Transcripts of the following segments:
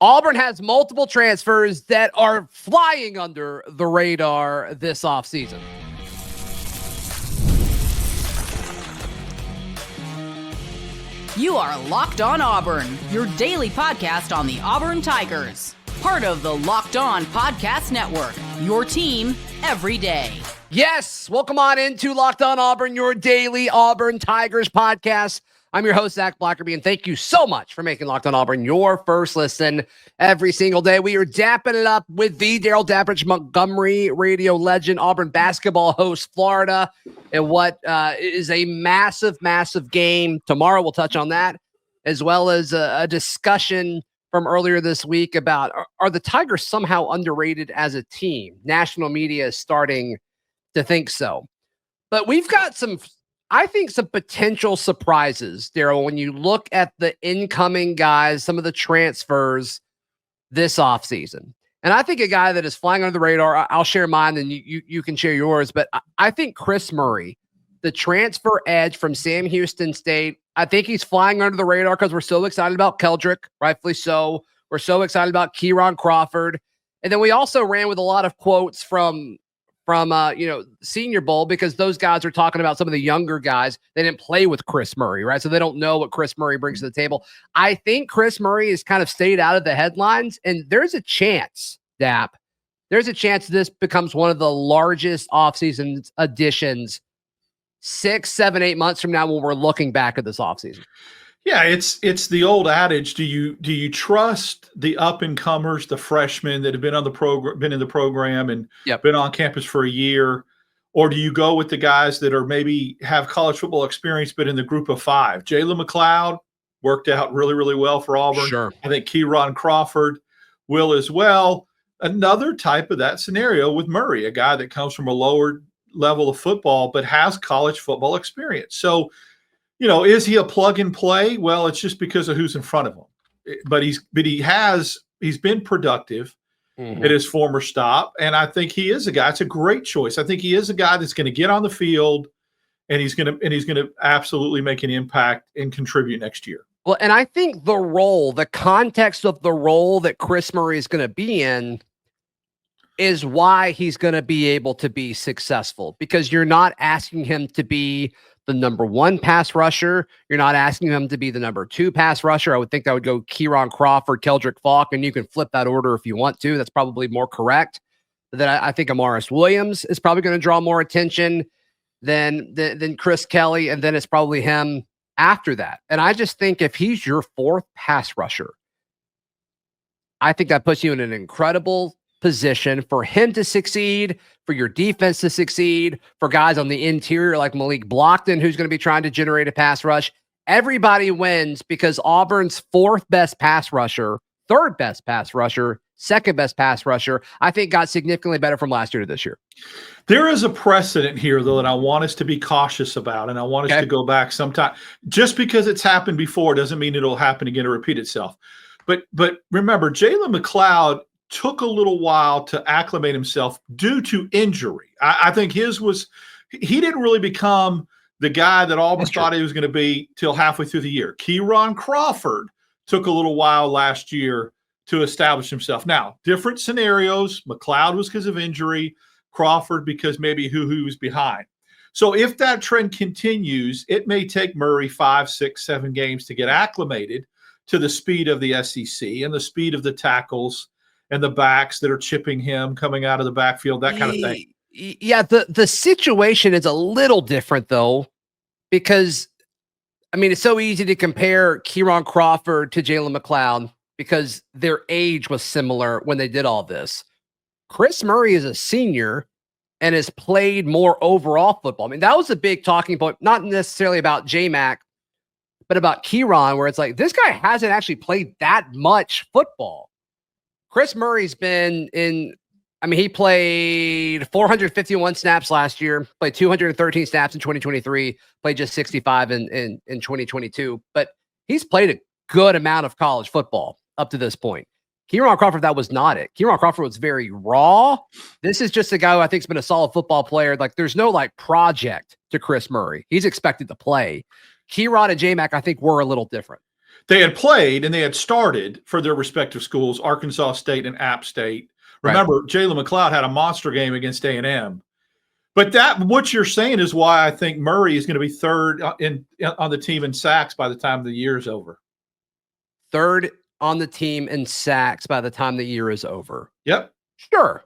Auburn has multiple transfers that are flying under the radar this offseason. You are Locked On Auburn, your daily podcast on the Auburn Tigers. Part of the Locked On Podcast Network, your team every day. Yes, welcome on into Locked On Auburn, your daily Auburn Tigers podcast. I'm your host, Zac Blackerby, and thank you so much for making Locked On Auburn your first listen every single day. We are dapping it up with the Darrell Dapprich, Montgomery radio legend, Auburn basketball host, Florida, and what is a massive, massive game. Tomorrow we'll touch on that, as well as a discussion from earlier this week about are the Tigers somehow underrated as a team? National media is starting to think so. But we've got some potential surprises, Darrell, when you look at the incoming guys, some of the transfers this offseason. And I think a guy that is flying under the radar, I'll share mine and you can share yours, but I think Chris Murray, the transfer edge from Sam Houston State, I think he's flying under the radar because we're so excited about Keldrick, rightfully so. We're so excited about Kieran Crawford. And then we also ran with a lot of quotes from Senior Bowl, because those guys are talking about some of the younger guys. They didn't play with Chris Murray, right? So they don't know what Chris Murray brings to the table. I think Chris Murray has kind of stayed out of the headlines, and there's a chance, Dap, there's a chance this becomes one of the largest offseason additions 6, 7, 8 months from now when we're looking back at this offseason. Yeah, it's the old adage. Do you trust the up and comers, the freshmen that have been on the program, been in the program, and been on campus for a year, or do you go with the guys that are maybe have college football experience but in the group of five? Jalen McLeod worked out really, really well for Auburn. Sure. I think Kieran Crawford will as well. Another type of that scenario with Murray, a guy that comes from a lower level of football but has college football experience. So, is he a plug and play? Well, it's just because of who's in front of him. But he's been productive at his former stop, and I think he is a guy. It's a great choice. I think he is a guy that's going to get on the field, and he's going to absolutely make an impact and contribute next year. Well, and I think the context of the role that Chris Murray is going to be in is why he's going to be able to be successful, because you're not asking him to be the number one pass rusher. You're not asking him to be the number two pass rusher. I would think that would go Kieran Crawford, Keldrick Falk, and you can flip that order if you want to. That's probably more correct. But then I think Amaris Williams is probably going to draw more attention than Chris Kelly, and then it's probably him after that. And I just think if he's your fourth pass rusher, I think that puts you in an incredible position for him to succeed, for your defense to succeed, for guys on the interior like Malik Blockton, who's going to be trying to generate a pass rush. Everybody wins because Auburn's fourth best pass rusher, third best pass rusher, second best pass rusher, I think got significantly better from last year to this year. There is a precedent here, though, that I want us to be cautious about, and I want us to go back sometime. Just because it's happened before doesn't mean it'll happen again or repeat itself. But remember, Jalen McLeod took a little while to acclimate himself due to injury. I think he didn't really become the guy that Auburn thought he was going to be till halfway through the year. Kieran Crawford took a little while last year to establish himself. Now, different scenarios. McLeod was because of injury, Crawford because maybe who he was behind. So if that trend continues, it may take Murray 5, 6, 7 games to get acclimated to the speed of the SEC and the speed of the tackles and the backs that are chipping him coming out of the backfield, that kind of thing. Yeah, the situation is a little different, though, because, it's so easy to compare Kieran Crawford to Jalen McLeod because their age was similar when they did all this. Chris Murray is a senior and has played more overall football. That was a big talking point, not necessarily about J-Mac, but about Kieran, where it's like, this guy hasn't actually played that much football. Chris Murray's been he played 451 snaps last year, played 213 snaps in 2023, played just 65 in 2022. But he's played a good amount of college football up to this point. Kieran Crawford, that was not it. Kieran Crawford was very raw. This is just a guy who I think has been a solid football player. Like, there's no project to Chris Murray. He's expected to play. Kieran and J-Mac, I think, were a little different. They had played and they had started for their respective schools, Arkansas State and App State. Remember, right. Jalen McLeod had a monster game against A&M. But what you're saying is why I think Murray is going to be third on the team in sacks by the time the year is over. Third on the team in sacks by the time the year is over. Yep. Sure.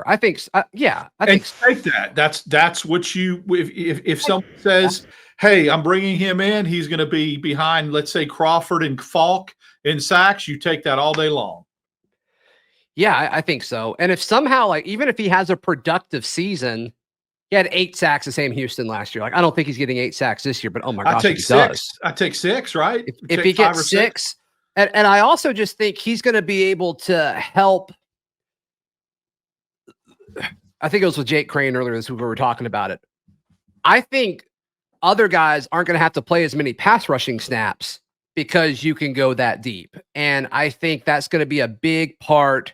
I think. Yeah. I think. Take that. That's what you. If someone says, "Hey, I'm bringing him in," he's going to be behind, let's say, Crawford and Falk in sacks. You take that all day long. Yeah, I think so. And if somehow, like, even if he has a productive season, he had 8 sacks at Sam Houston last year. Like, I don't think he's getting 8 sacks this year, but oh my gosh, he does. I take 6, right? If he gets 6, and I also just think he's going to be able to help. I think it was with Jake Crane earlier this week we were talking about it. I think other guys aren't going to have to play as many pass rushing snaps because you can go that deep. And I think that's going to be a big part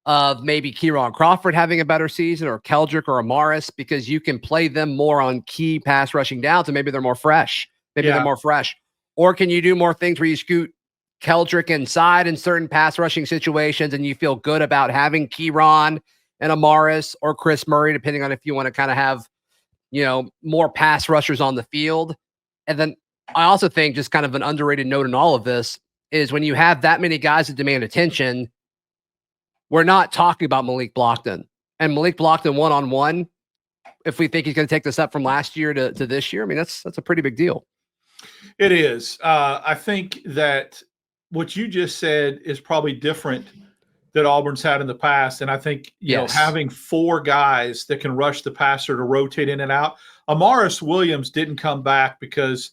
of maybe Kieron Crawford having a better season, or Keldrick or Amaris, because you can play them more on key pass rushing downs and maybe they're more fresh. They're more fresh. Or can you do more things where you scoot Keldrick inside in certain pass rushing situations and you feel good about having Kieron and Amaris or Chris Murray, depending on if you want to kind of have, more pass rushers on the field. And then I also think, just kind of an underrated note in all of this, is when you have that many guys that demand attention, we're not talking about Malik Blockton. And Malik Blockton one-on-one, if we think he's going to take this up from last year to this year, I mean, that's a pretty big deal. It is. I think that what you just said is probably different that Auburn's had in the past. And I think, having 4 guys that can rush the passer to rotate in and out. Amaris Williams didn't come back because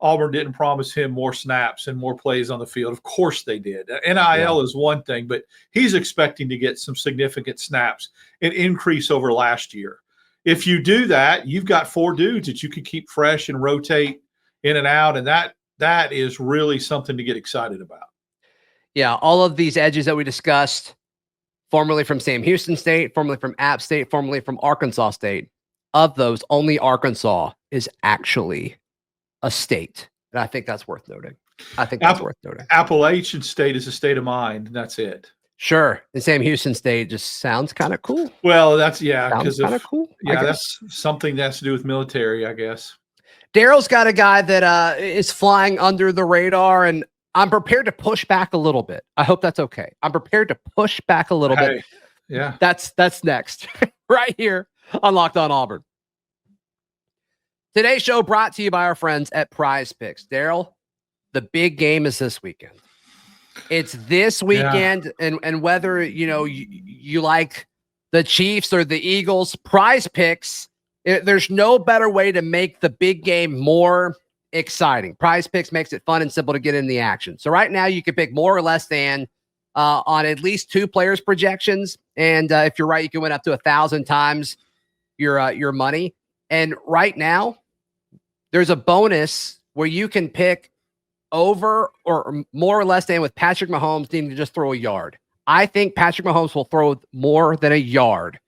Auburn didn't promise him more snaps and more plays on the field. Of course they did. NIL is one thing, but he's expecting to get some significant snaps, an increase over last year. If you do that, you've got 4 dudes that you could keep fresh and rotate in and out. And that is really something to get excited about. Yeah, all of these edges that we discussed, formerly from Sam Houston State, formerly from App State, formerly from Arkansas State, of those, only Arkansas is actually a state. And I think that's worth noting. Appalachian State is a state of mind, and that's it. Sure. The Sam Houston State just sounds kind of cool. Well, that's, because kind of cool. Yeah, that's something that has to do with military, I guess. Darrell's got a guy that is flying under the radar, and I'm prepared to push back a little bit. I hope that's okay. I'm prepared to push back a little bit. Yeah. That's next right here on Locked On Auburn. Today's show brought to you by our friends at Prize Picks. Darrell, the big game is this weekend. It's this weekend, and whether you like the Chiefs or the Eagles, Prize Picks, there's no better way to make the big game more exciting. Prize Picks makes it fun and simple to get in the action. So right now you can pick more or less than on at least 2 players' projections, and if you're right, you can win up to 1,000 times your money. And right now, there's a bonus where you can pick over or more or less than with Patrick Mahomes needing to just throw a yard. I think Patrick Mahomes will throw more than a yard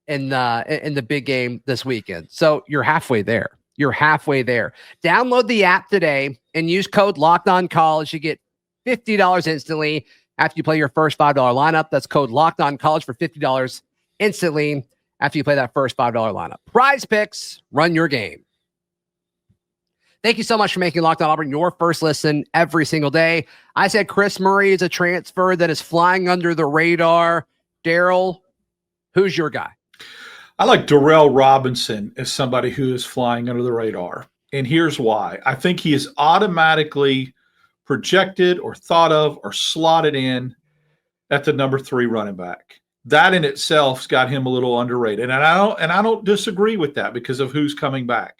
in the big game this weekend. So you're halfway there. Download the app today and use code LOCKEDONCollege. You get $50 instantly after you play your first $5 lineup. That's code LOCKEDONCollege for $50 instantly after you play that first $5 lineup. Prize Picks, run your game. Thank you so much for making Locked On Auburn your first listen every single day. I said Chris Murray is a transfer that is flying under the radar. Darrell, who's your guy? I like Durell Robinson as somebody who is flying under the radar. And here's why. I think he is automatically projected or thought of or slotted in at the number 3 running back. That in itself's got him a little underrated. And I don't disagree with that because of who's coming back.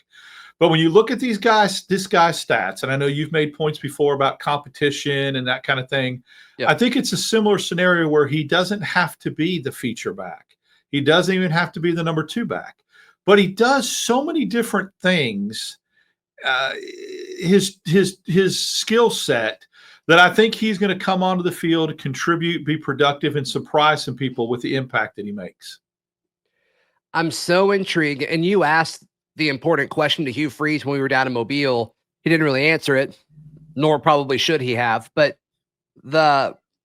But when you look at this guy's stats, and I know you've made points before about competition and that kind of thing, I think it's a similar scenario where he doesn't have to be the feature back. He doesn't even have to be the number 2 back, but he does so many different things. His skill set that I think he's going to come onto the field, contribute, be productive, and surprise some people with the impact that he makes. I'm so intrigued. And you asked the important question to Hugh Freeze when we were down in Mobile. He didn't really answer it. nor probably should he have. But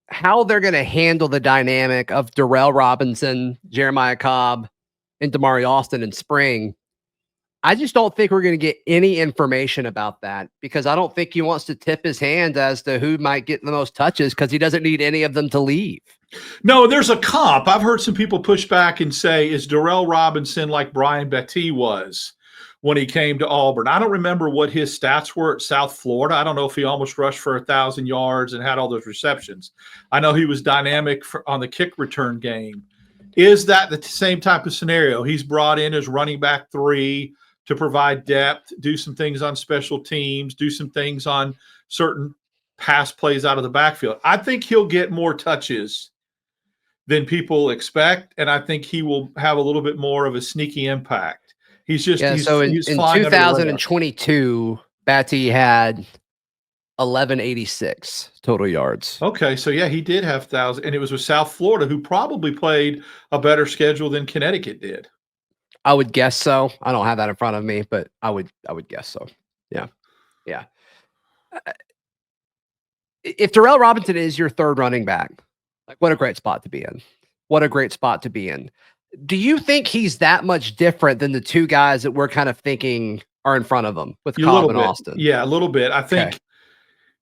how they're going to handle the dynamic of Durell Robinson, Jeremiah Cobb, and Demari Austin in spring, I just don't think we're going to get any information about that, because I don't think he wants to tip his hand as to who might get the most touches, because he doesn't need any of them to leave. No, there's a comp. I've heard some people push back and say, is Durell Robinson like Brian Betty was when he came to Auburn? I don't remember what his stats were at South Florida. I don't know if he almost rushed for 1,000 yards and had all those receptions. I know he was dynamic on the kick return game. Is that the same type of scenario? He's brought in as running back 3 to provide depth, do some things on special teams, do some things on certain pass plays out of the backfield. I think he'll get more touches than people expect, and I think he will have a little bit more of a sneaky impact. He's just so in 2022, Batty had 1186 total yards. Okay, so yeah, he did have 1,000, and it was with South Florida, who probably played a better schedule than Connecticut did. I would guess so. I don't have that in front of me, but I would guess so. Yeah. If Durell Robinson is your third running back, like, what a great spot to be in. What a great spot to be in. Do you think he's that much different than the two guys that we're kind of thinking are in front of him with Cobb and Austin? Yeah, a little bit. I think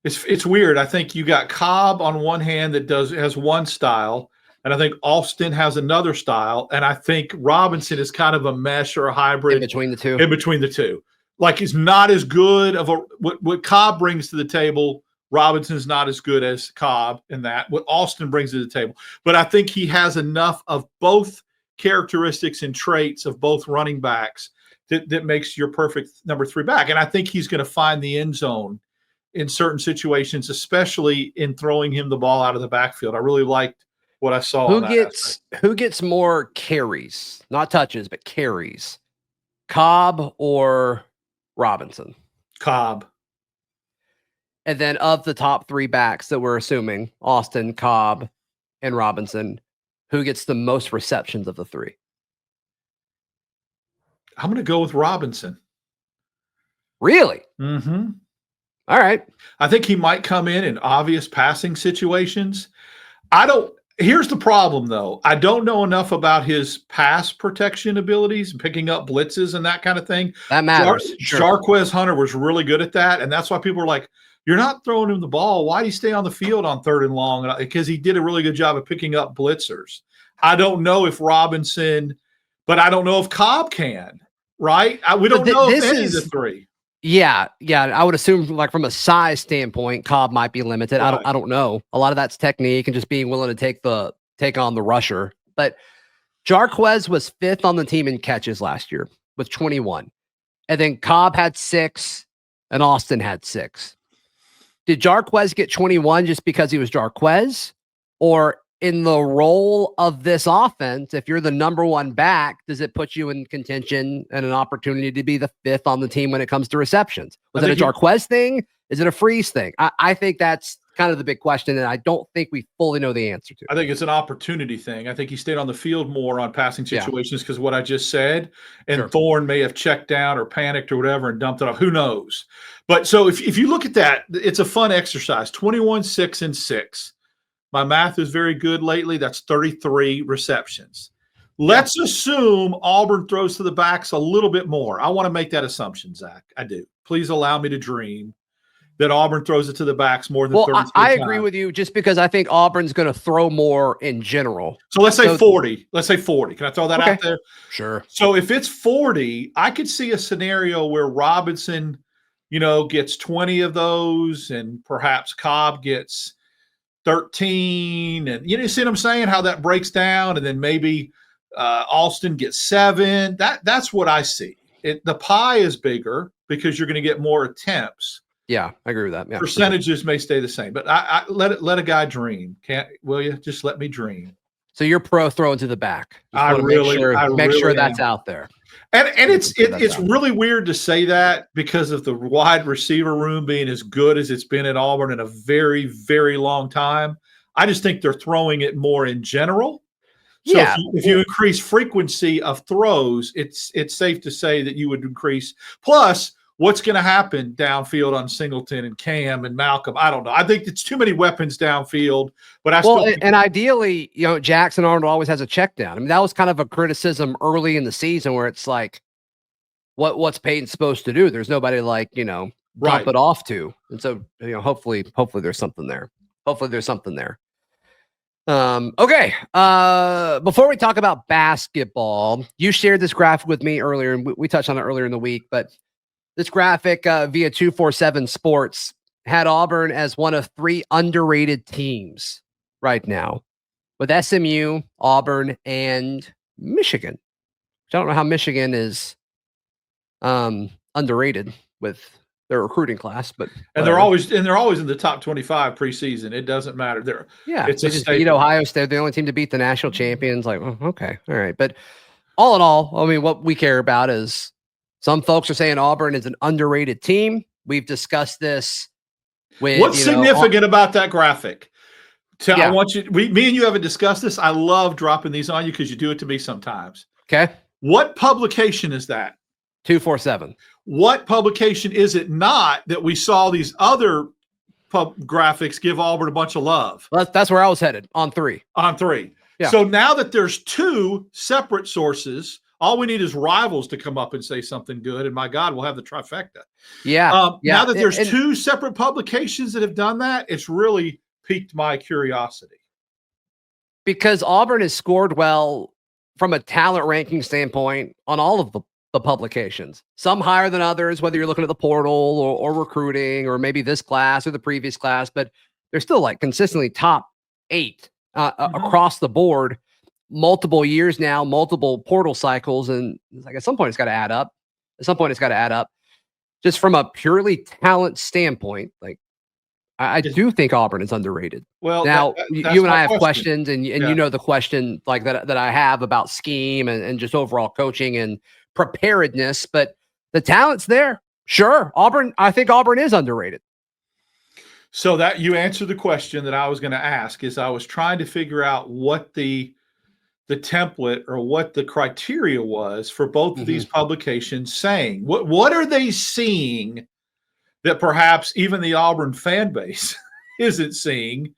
it's weird. I think you got Cobb on one hand that has one style, and I think Austin has another style, and I think Robinson is kind of a mesh or a hybrid in between the two. Like, he's not as good of what Cobb brings to the table. Robinson's not as good as Cobb in that. What Austin brings to the table, but I think he has enough of both characteristics and traits of both running backs that makes your perfect number 3 back. And I think he's going to find the end zone in certain situations, especially in throwing him the ball out of the backfield. I really liked what I saw. Who gets more carries, not touches, but carries? Cobb or Robinson? Cobb. And then of the top 3 backs that we're assuming, Austin, Cobb, and Robinson, who gets the most receptions of the 3? I'm going to go with Robinson. Really? Mm-hmm. All right. I think he might come in obvious passing situations. Here's the problem, though. I don't know enough about his pass protection abilities and picking up blitzes and that kind of thing. That matters. Jarquez Hunter was really good at that, and that's why people are like, you're not throwing him the ball. Why do you stay on the field on 3rd and long? Because he did a really good job of picking up blitzers. I don't know if Robinson, but I don't know if Cobb can, right? We don't know if any of the 3. Yeah. I would assume, like, from a size standpoint, Cobb might be limited. Right. I don't know. A lot of that's technique and just being willing to take on the rusher. But Jarquez was 5th on the team in catches last year with 21. And then Cobb had 6 and Austin had 6. Did Jarquez get 21 just because he was Jarquez? Or in the role of this offense, if you're the number 1 back, does it put you in contention and an opportunity to be the 5th on the team when it comes to receptions? Was it a Jarquez thing? Is it a Freeze thing? I think that's kind of the big question, and I don't think we fully know the answer to. I think it's an opportunity thing. I think he stayed on the field more on passing situations because what I just said, and Thorne may have checked down or panicked or whatever and dumped it off. Who knows? But so if you look at that, it's a fun exercise. 21, 6, and 6. My math is very good lately. That's 33 receptions. Let's assume Auburn throws to the backs a little bit more. I want to make that assumption, Zach. I do. Please allow me to dream that Auburn throws it to the backs more than 33 times. I agree with you, just because I think Auburn's going to throw more in general. So let's say 40. Let's say 40. Can I throw that out there? Sure. So if it's 40, I could see a scenario where Robinson, gets 20 of those, and perhaps Cobb gets 13, and you see what I'm saying? How that breaks down, and then maybe Austin gets 7. That's what I see. The pie is bigger because you're going to get more attempts. Yeah, I agree with that. Yeah, percentages may stay the same, but I let a guy dream. Will you just let me dream? So you're pro throwing to the back. I make sure that's out there. And it's really weird to say that because of the wide receiver room being as good as it's been at Auburn in a very, very long time. I just think they're throwing it more in general. So if you increase frequency of throws, it's safe to say that you would increase. Plus, what's going to happen downfield on Singleton and Cam and Malcolm? I don't know. I think it's too many weapons downfield, but and ideally, Jackson Arnold always has a check down. I mean, that was kind of a criticism early in the season where it's like, what's Peyton supposed to do? There's nobody like, dump it off to. And so, hopefully there's something there. Okay. Before we talk about basketball, you shared this graphic with me earlier, and we touched on it earlier in the week, but this graphic via 247 Sports had Auburn as one of 3 underrated teams right now, with SMU, Auburn, and Michigan. I don't know how Michigan is underrated with their recruiting class, but they're always in the top 25 preseason. It doesn't matter. They just beat Ohio State. They're the only team to beat the national champions. Like, okay, all right. But all in all, I mean, what we care about is some folks are saying Auburn is an underrated team. We've discussed this. What's significant about that graphic? I want you. Me and you haven't discussed this. I love dropping these on you because you do it to me sometimes. Okay. What publication is that? 247. What publication is it not that we saw these other graphics give Auburn a bunch of love? Well, that's where I was headed, on 3. Yeah. So now that there's 2 separate sources, all we need is Rivals to come up and say something good, and my God, we'll have the trifecta. Yeah. Now that there's 2 separate publications that have done that, it's really piqued my curiosity. Because Auburn has scored well from a talent ranking standpoint on all of the publications, some higher than others, whether you're looking at the portal or recruiting or maybe this class or the previous class, but they're still like consistently top 8 across the board, multiple years now, multiple portal cycles. And it's like, at some point it's got to add up. Just from a purely talent standpoint. Like, I do think Auburn is underrated. Well, now you and I have questions, and the question like that I have about scheme and just overall coaching and preparedness, but the talent's there. Sure. I think Auburn is underrated. So that you answered the question that I was going to ask. Is I was trying to figure out what the template or what the criteria was for both of these publications saying. What are they seeing that perhaps even the Auburn fan base isn't seeing,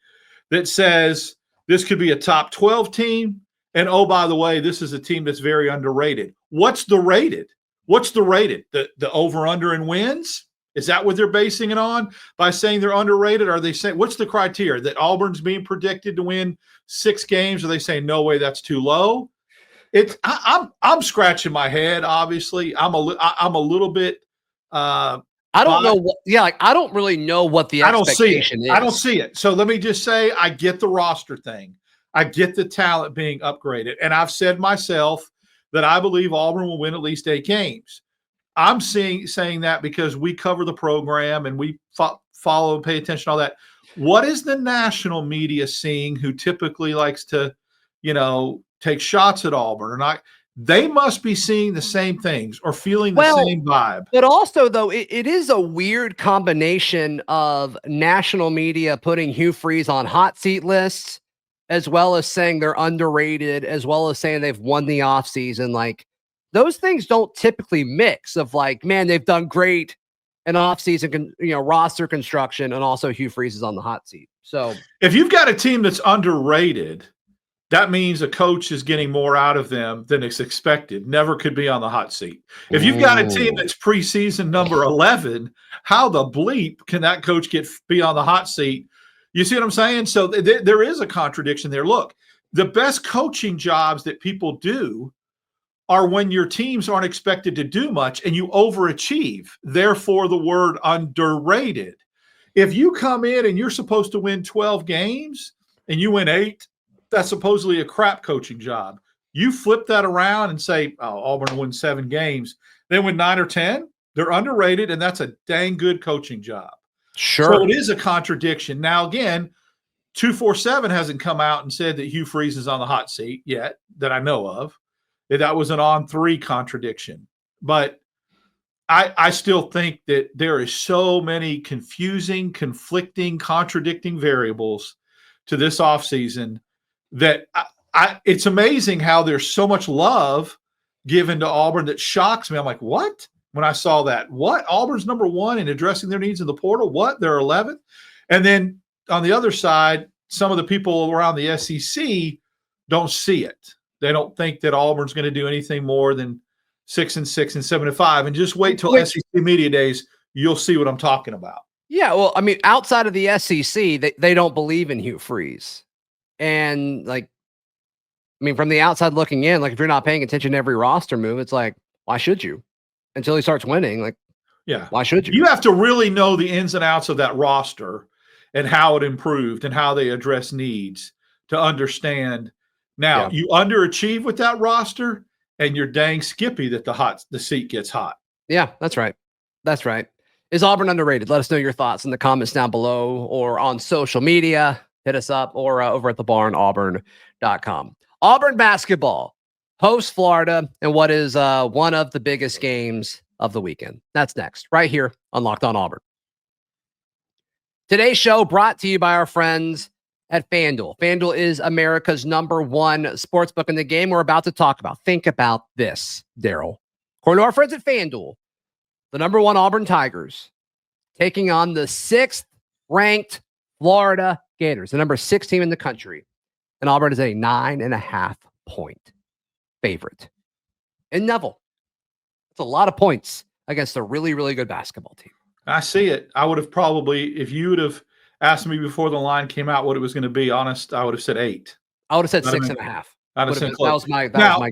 that says this could be a top 12 team? And oh, by the way, this is a team that's very underrated. What's the rated? The over-under in wins? Is that what they're basing it on by saying they're underrated? Are they saying, what's the criteria? That Auburn's being predicted to win 6 games? Are they saying, no way, that's too low? I'm scratching my head, obviously. I'm a little bit I don't know. I don't really know what the expectation is. I don't see it. So let me just say, I get the roster thing. I get the talent being upgraded. And I've said myself that I believe Auburn will win at least 8 games. I'm saying that because we cover the program and we follow and pay attention to all that. What is the national media seeing, who typically likes to, take shots at Auburn or not? They must be seeing the same things or feeling the same vibe. But also, though, it is a weird combination of national media putting Hugh Freeze on hot seat lists, as well as saying they're underrated, as well as saying they've won the offseason. Like, those things don't typically mix of like, man, they've done great in offseason, roster construction, and also Hugh Freeze is on the hot seat. So if you've got a team that's underrated, that means a coach is getting more out of them than is expected. Never could be on the hot seat. If you've got a team that's preseason number 11, how the bleep can that coach be on the hot seat? You see what I'm saying? So there is a contradiction there. Look, the best coaching jobs that people do are when your teams aren't expected to do much and you overachieve. Therefore, the word underrated. If you come in and you're supposed to win 12 games and you win 8, that's supposedly a crap coaching job. You flip that around and say, oh, Auburn won 7 games. They win 9 or 10. They're underrated, and that's a dang good coaching job. Sure. So it is a contradiction. Now, again, 247 hasn't come out and said that Hugh Freeze is on the hot seat yet that I know of. That was an on-3 contradiction. But I still think that there is so many confusing, conflicting, contradicting variables to this offseason that it's amazing how there's so much love given to Auburn that shocks me. I'm like, what? when I saw that. What? Auburn's number 1 in addressing their needs in the portal? What? They're 11th? And then on the other side, some of the people around the SEC don't see it. They don't think that Auburn's going to do anything more than 6-6 and 7-5. And just wait till SEC Media Days. You'll see what I'm talking about. Yeah, well, I mean, outside of the SEC, they don't believe in Hugh Freeze. And, like, I mean, from the outside looking in, like, if you're not paying attention to every roster move, it's like, why should you? Until he starts winning, like, yeah, why should you? You have to really know the ins and outs of that roster and how it improved and how they address needs to understand. Now, you underachieve with that roster, and you're dang skippy that the seat gets hot. Yeah, that's right. That's right. Is Auburn underrated? Let us know your thoughts in the comments down below or on social media. Hit us up or over at thebarnauburn.com. Auburn basketball hosts Florida in what is one of the biggest games of the weekend. That's next, right here on Locked On Auburn. Today's show brought to you by our friends at FanDuel. FanDuel is America's #1 sportsbook in the game we're about to talk about. Think about this, Darrell. According to our friends at FanDuel, the #1 Auburn Tigers taking on the 6th ranked Florida Gators, the number 6 team in the country. And Auburn is a 9.5 point favorite. In Neville, that's a lot of points against a really, really good basketball team. I see it. I would have probably, if you would have asked me before the line came out what it was going to be, honest, I would have said 8. I would have said 6.5. That was my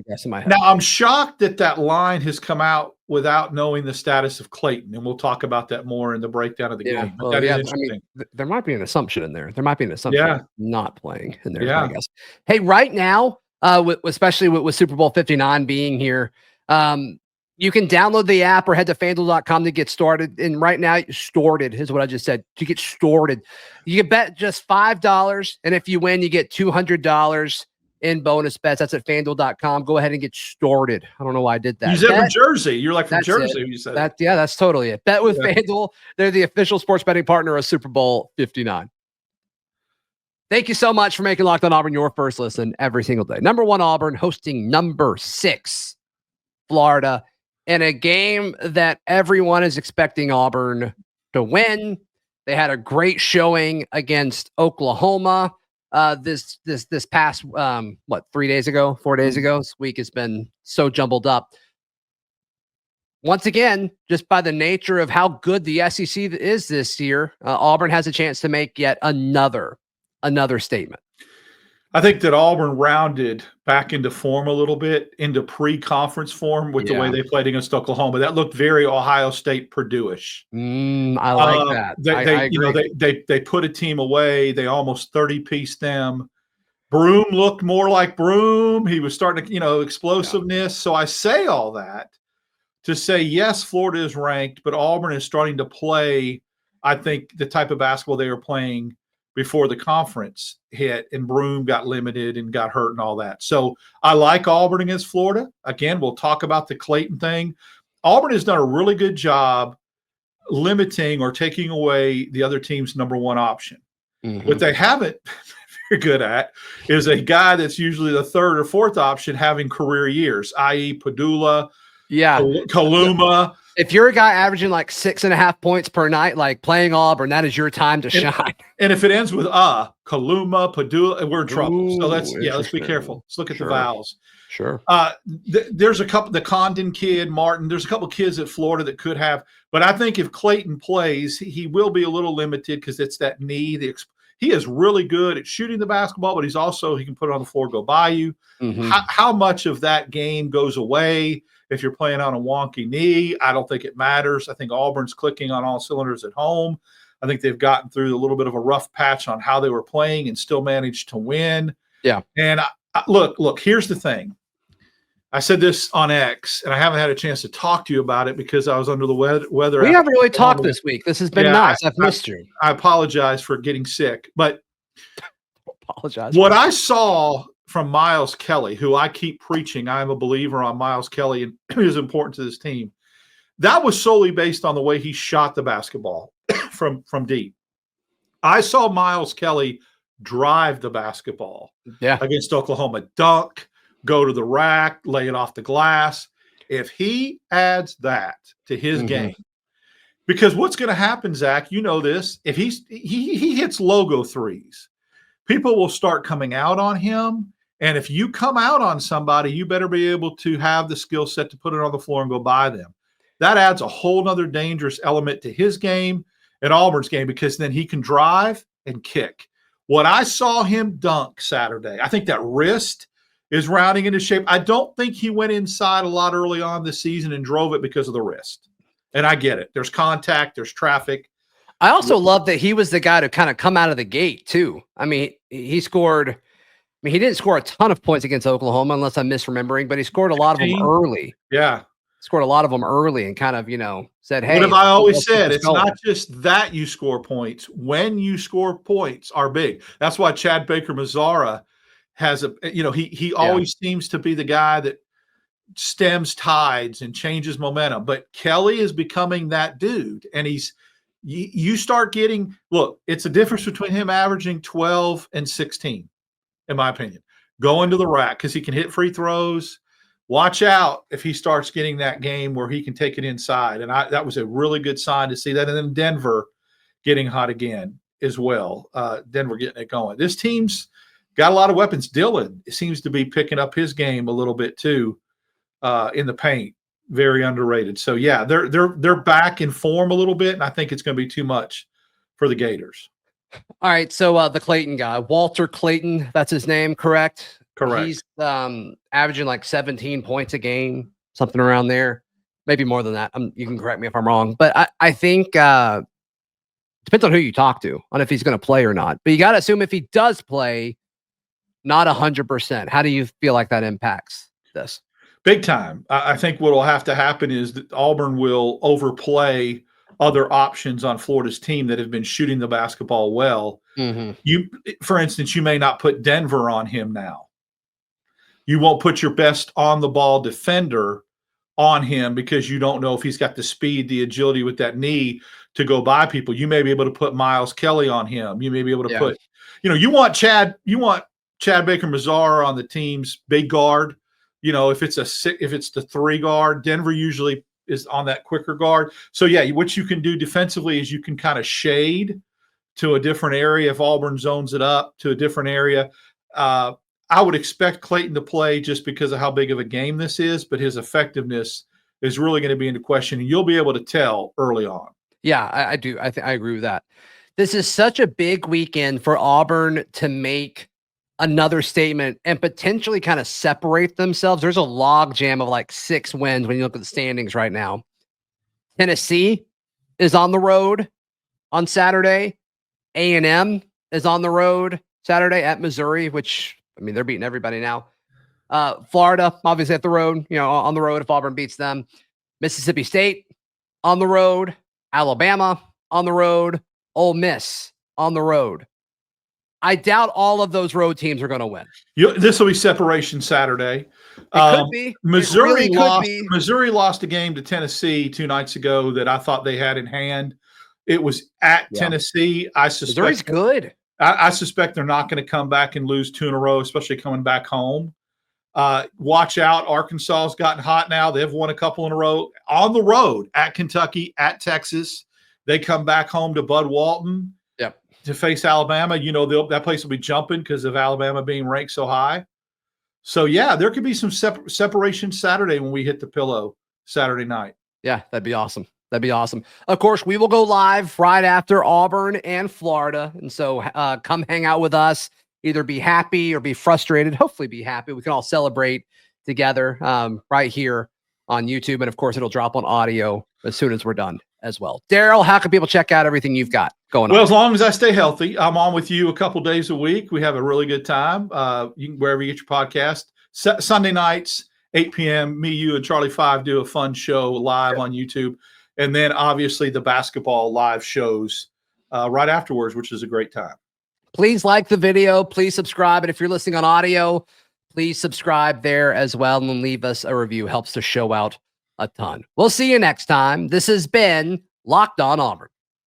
guess in my head. Now, I'm shocked that line has come out without knowing the status of Clayton, and we'll talk about that more in the breakdown of the game. Well, that is interesting. I mean, there might be an assumption in there. There might be an assumption of not playing in there, I guess. Hey, right now, especially with Super Bowl 59 being here, you can download the app or head to FanDuel.com to get started. And right now, started is what I just said. To get started, you can bet just $5, and if you win, you get $200 in bonus bets. That's at FanDuel.com. Go ahead and get started. I don't know why I did that. You said from Jersey. You're like from Jersey. You said that. Yeah, that's totally it. Bet with FanDuel. They're the official sports betting partner of Super Bowl 59. Thank you so much for making Locked On Auburn your first listen every single day. #1 Auburn hosting number 6 Florida in a game that everyone is expecting Auburn to win. They had a great showing against Oklahoma this past 3 days ago, 4 days ago. This week has been so jumbled up. Once again, just by the nature of how good the SEC is this year, Auburn has a chance to make yet another statement. I think that Auburn rounded back into form a little bit, into pre-conference form with the way they played against Oklahoma. That looked very Ohio State Purdue-ish. I like that. They put a team away. They almost 30-pieced them. Broom looked more like Broom. He was starting to, explosiveness. So I say all that to say, yes, Florida is ranked, but Auburn is starting to play, I think, the type of basketball they were playing before the conference hit, and Broom got limited and got hurt and all that. So I like Auburn against Florida. Again, we'll talk about the Clayton thing. Auburn has done a really good job limiting or taking away the other team's #1 option. Mm-hmm. What they haven't been very good at is a guy that's usually the 3rd or 4th option having career years, i.e. Padula, Kaluma. If you're a guy averaging like 6.5 points per night, like playing Auburn, that is your time to shine. And if it ends with Kaluma, Padula, we're in trouble. So let's be careful. Let's look at the vowels. Sure. There's a couple, the Condon kid, Martin, there's a couple kids at Florida that could have, but I think if Clayton plays, he will be a little limited because it's that knee. He is really good at shooting the basketball, but he can put it on the floor, go by you. Mm-hmm. How much of that game goes away if you're playing on a wonky knee? I don't think it matters. I think Auburn's clicking on all cylinders at home. I think they've gotten through a little bit of a rough patch on how they were playing and still managed to win. Yeah. And look, here's the thing. I said this on X, and I haven't had a chance to talk to you about it because I was under the weather. We haven't really talked this week. This has been nice. I've missed you. I apologize for getting sick, but apologize. What I saw from Miles Kelly, who I keep preaching, I am a believer on Miles Kelly and he is important to this team. That was solely based on the way he shot the basketball from deep. I saw Miles Kelly drive the basketball against Oklahoma, dunk, go to the rack, lay it off the glass. If he adds that to his game, because what's going to happen, Zach, you know this, if he hits logo threes, people will start coming out on him. And if you come out on somebody, you better be able to have the skill set to put it on the floor and go by them. That adds a whole nother dangerous element to his game and Auburn's game, because then he can drive and kick. What I saw him dunk Saturday, I think that wrist is rounding into shape. I don't think he went inside a lot early on this season and drove it because of the wrist. And I get it. There's contact, there's traffic. I also love that he was the guy to kind of come out of the gate too. I mean, he scored. I mean, he didn't score a ton of points against Oklahoma, unless I'm misremembering, but he scored a lot of them early. Yeah. Scored a lot of them early and kind of, said, hey. What have I always said? It's not just that you score points. When you score points are big. That's why Chad Baker-Mazara has he always seems to be the guy that stems tides and changes momentum. But Kelly is becoming that dude. And you start getting, look, it's a difference between him averaging 12 and 16, in my opinion. Going to the rack because he can hit free throws. Watch out if he starts getting that game where he can take it inside. And that was a really good sign to see that. And then Denver getting hot again as well. Denver getting it going. This team's got a lot of weapons. Dillon seems to be picking up his game a little bit too in the paint. Very underrated. So yeah, they're back in form a little bit, and I think it's going to be too much for the Gators. All right, so the Clayton guy, Walter Clayton, that's his name, correct? Correct. He's averaging like 17 points a game, something around there, maybe more than that. You can correct me if I'm wrong, but I think depends on who you talk to on if he's going to play or not. But you got to assume if he does play, not 100%. How do you feel like that impacts this? Big time. I think what will have to happen is that Auburn will overplay other options on Florida's team that have been shooting the basketball well. For instance, you may not put Denver on him now. You won't put your best on-the-ball defender on him because you don't know if he's got the speed, the agility with that knee to go by people. You may be able to put Miles Kelly on him. You may be able to put, you want Chad Baker-Mazara on the team's big guard. If it's the 3 guard, Denver usually is on that quicker guard. So yeah, what you can do defensively is you can kind of shade to a different area. If Auburn zones it up to a different area, I would expect Clayton to play just because of how big of a game this is, but his effectiveness is really going to be into question, and you'll be able to tell early on. Yeah, I do. I agree with that. This is such a big weekend for Auburn to make another statement and potentially kind of separate themselves. There's a log jam of like 6 wins when you look at the standings right now. Tennessee is on the road on Saturday. A&M is on the road Saturday at Missouri, which, I mean, they're beating everybody now. Florida, obviously at the road, on the road if Auburn beats them. Mississippi State on the road. Alabama on the road. Ole Miss on the road. I doubt all of those road teams are going to win. This will be separation Saturday. It could be. Missouri lost a game to Tennessee 2 nights ago that I thought they had in hand. It was at Tennessee. Missouri's good. I suspect they're not going to come back and lose 2 in a row, especially coming back home. Watch out. Arkansas has gotten hot now. They've won a couple in a row. On the road at Kentucky, at Texas. They come back home to Bud Walton. To face Alabama, that place will be jumping because of Alabama being ranked so high. So, yeah, there could be some separation Saturday when we hit the pillow Saturday night. Yeah, that'd be awesome. That'd be awesome. Of course, we will go live right after Auburn and Florida. And so come hang out with us. Either be happy or be frustrated. Hopefully be happy. We can all celebrate together right here on YouTube. And, of course, it'll drop on audio as soon as we're done as well. Darrell, how can people check out everything you've got going on? Well, as long as I stay healthy, I'm on with you a couple days a week. We have a really good time. You can, wherever you get your podcast. Sunday nights, 8 p.m., me, you, and Charlie 5 do a fun show live on YouTube. And then, obviously, the basketball live shows right afterwards, which is a great time. Please like the video. Please subscribe. And if you're listening on audio, please subscribe there as well and leave us a review. Helps the show out a ton. We'll see you next time. This has been Locked On Auburn.